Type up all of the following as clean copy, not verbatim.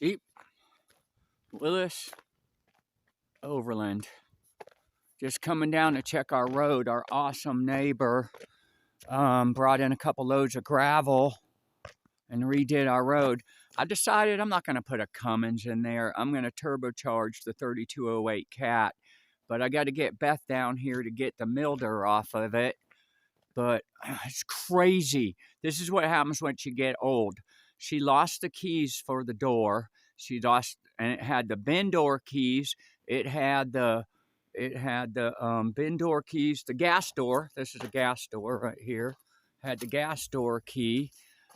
Jeep Willis Overland. Just coming down to check our road. Our awesome neighbor brought in a couple loads of gravel and redid our road. I decided I'm not going to put a Cummins in there. I'm going to turbocharge the 3208 Cat. But I got to get Beth down here to get the milder off of it. But it's crazy. This is what happens when you get old. She lost the keys for the door. She lost, and it had the bin door keys. It had the bin door keys, the gas door. This is a gas door right here. Had the gas door key.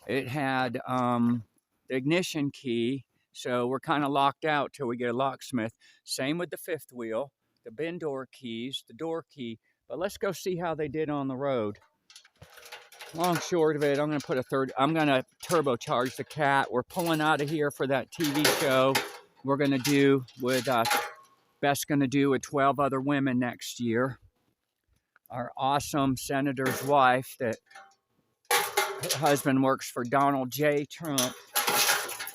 It had the ignition key. So we're kind of locked out till we get a locksmith. Same with the fifth wheel, the bin door keys, the door key. But let's go see how they did on the road. Long short of it, I'm going to turbocharge the Cat. We're pulling out of here for that TV show we're going to do with, Beth's going to do with 12 other women next year. Our awesome senator's wife, that her husband works for Donald J. Trump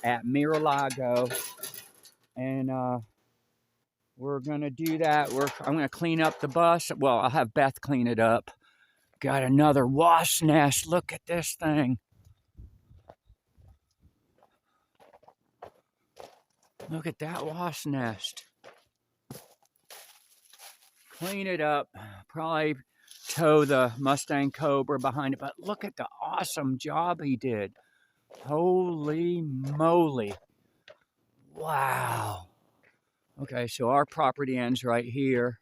at Mar-a-Lago. And we're going to do that. I'm going to clean up the bus. Well, I'll have Beth clean it up. Got another wasp nest. Look at this thing. Look at that wasp nest. Clean it up. Probably tow the Mustang Cobra behind it. But look at the awesome job he did. Holy moly. Wow. Okay, so our property ends right here.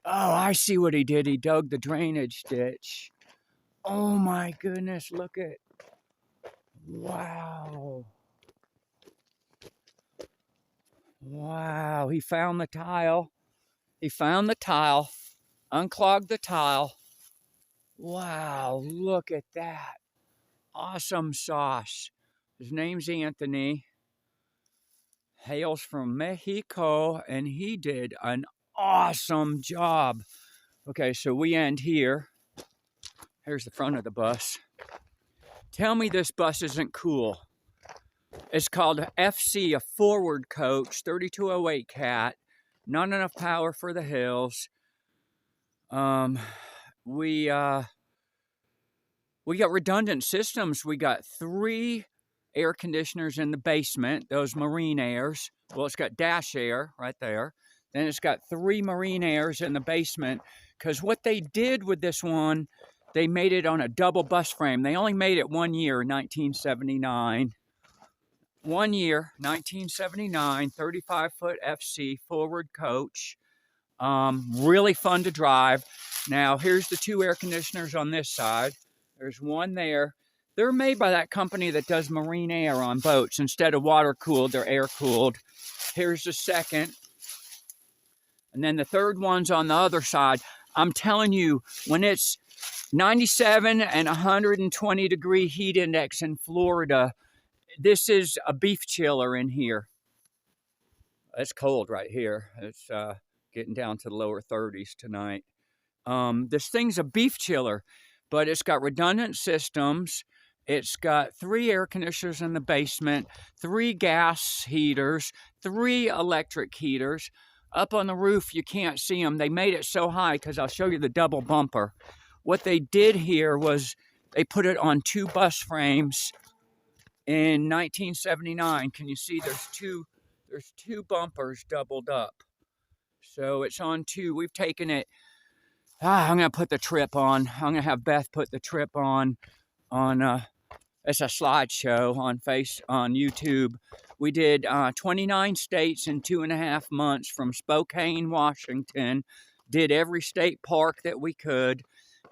Oh, I see what he did. He dug the drainage ditch. Oh my goodness, look at. Wow. Wow, he found the tile. He found the tile, unclogged the tile. Wow, look at that. Awesome sauce. His name's Anthony. Hails from Mexico, and he did an awesome job. Okay, so we end here. Here's the front of the bus. Tell me this bus isn't cool. It's called FC, a forward coach, 3208 Cat. Not enough power for the hills. We got redundant systems. We got 3 air conditioners in the basement, those marine airs. Well, it's got dash air right there. Then it's got 3 marine airs in the basement, because what they did with this one, they made it on a double bus frame. They only made it 1 year, 1979. 1 year, 1979, 35-foot FC forward coach. Really fun to drive. Now, here's the 2 air conditioners on this side. There's one there. They're made by that company that does marine air on boats. Instead of water-cooled, they're air-cooled. Here's the second. And then the third one's on the other side. I'm telling you, when it's 97 and 120 degree heat index in Florida, this is a beef chiller in here. It's cold right here. It's getting down to the lower 30s tonight. This thing's a beef chiller, but it's got redundant systems. It's got 3 air conditioners in the basement, 3 gas heaters, 3 electric heaters. Up on the roof, you can't see them. They made it so high because I'll show you the double bumper. What they did here was they put it on 2 bus frames in 1979. Can you see there's two bumpers doubled up? So it's on 2. We've taken it. I'm going to put the trip on. I'm going to have Beth put the trip on it's a slideshow on YouTube. We did 29 states in 2.5 months from Spokane, Washington. Did every state park that we could.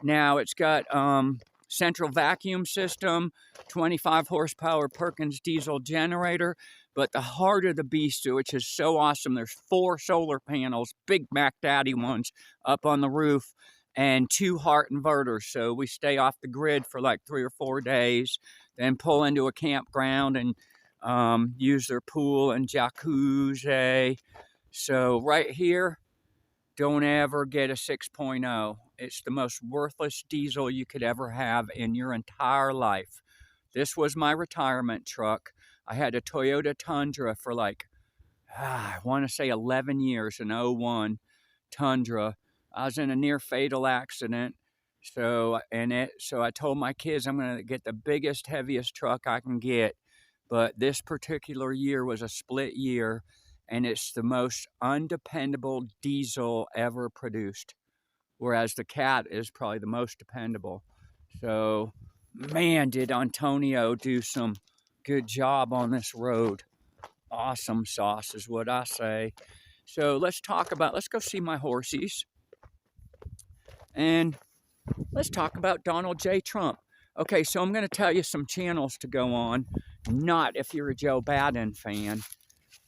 Now it's got central vacuum system, 25 horsepower Perkins diesel generator. But the heart of the beast, which is so awesome, there's 4 solar panels, big Mac Daddy ones, up on the roof, and 2 Hart inverters. So we stay off the grid for like 3 or 4 days, then pull into a campground and use their pool and jacuzzi. So right here, don't ever get a 6.0. It's the most worthless diesel you could ever have in your entire life. This was my retirement truck. I had a Toyota Tundra for like, I want to say 11 years, an '01 Tundra. I was in a near fatal accident. So I told my kids I'm going to get the biggest, heaviest truck I can get. But this particular year was a split year, and it's the most undependable diesel ever produced. Whereas the Cat is probably the most dependable. So, man, did Antonio do some good job on this road. Awesome sauce is what I say. So let's go see my horsies. And let's talk about Donald J. Trump. Okay, so I'm going to tell you some channels to go on. Not if you're a Joe Biden fan.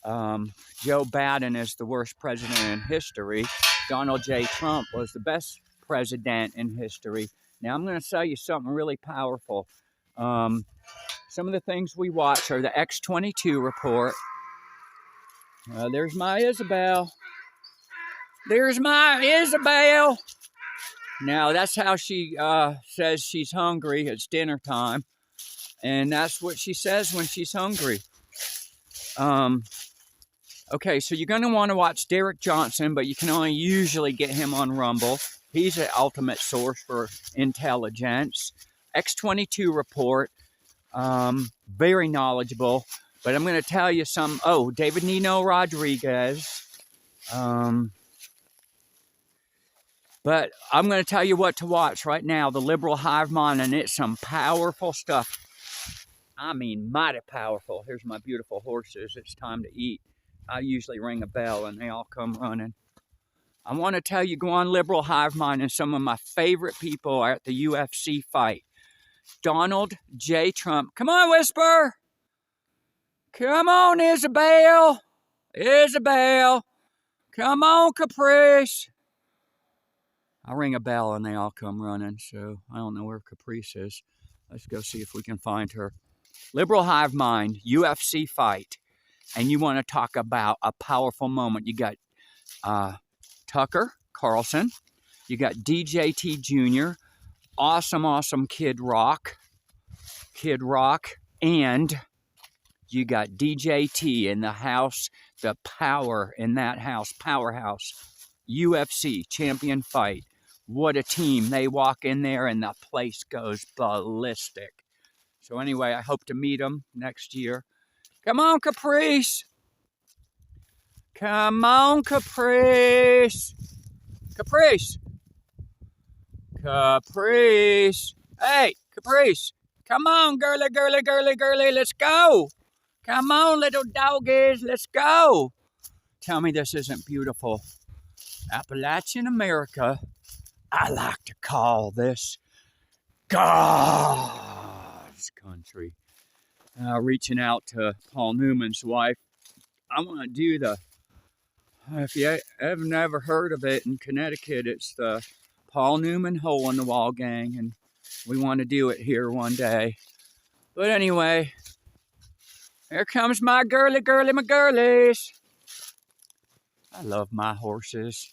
Joe Biden is the worst president in history. Donald J. Trump was the best president in history. Now I'm going to tell you something really powerful. Some of the things we watch are the X22 report. There's my Isabel. There's my Isabel. Now, that's how she says she's hungry. It's dinner time. And that's what she says when she's hungry. Okay, so you're going to want to watch Derek Johnson, but you can only usually get him on Rumble. He's an ultimate source for intelligence. X22 report. Very knowledgeable. But I'm going to tell you some. Oh, David Nino Rodriguez. But I'm going to tell you what to watch right now. The Liberal Hive Mind, and it's some powerful stuff. I mean, mighty powerful. Here's my beautiful horses. It's time to eat. I usually ring a bell, and they all come running. I want to tell you, go on Liberal Hive Mind, and some of my favorite people are at the UFC fight. Donald J. Trump. Come on, Whisper. Come on, Isabel. Isabel. Come on, Caprice. I ring a bell and they all come running, so I don't know where Caprice is. Let's go see if we can find her. Liberal Hive Mind, UFC fight. And you want to talk about a powerful moment. You got Tucker Carlson. You got DJT Jr. Awesome Kid Rock. And you got DJT in the house, the power in that house, powerhouse. UFC champion fight. What a team. They walk in there and the place goes ballistic. So anyway, I hope to meet them next year. Come on, Caprice. Come on, Caprice. Caprice. Caprice. Hey, Caprice. Come on, girly. Let's go. Come on, little doggies. Let's go. Tell me this isn't beautiful. Appalachian America. I like to call this God's country. Reaching out to Paul Newman's wife. I want to do if you have never heard of it in Connecticut, it's the Paul Newman Hole in the Wall Gang, and we want to do it here one day. But anyway, here comes my my girlies. I love my horses.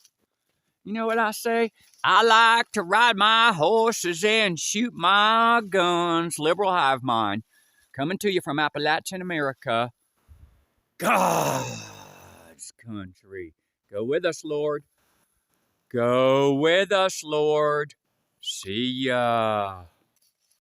You know what I say? I like to ride my horses and shoot my guns. Liberal Hive Mind. Coming to you from Appalachian America. God's country. Go with us, Lord. Go with us, Lord. See ya.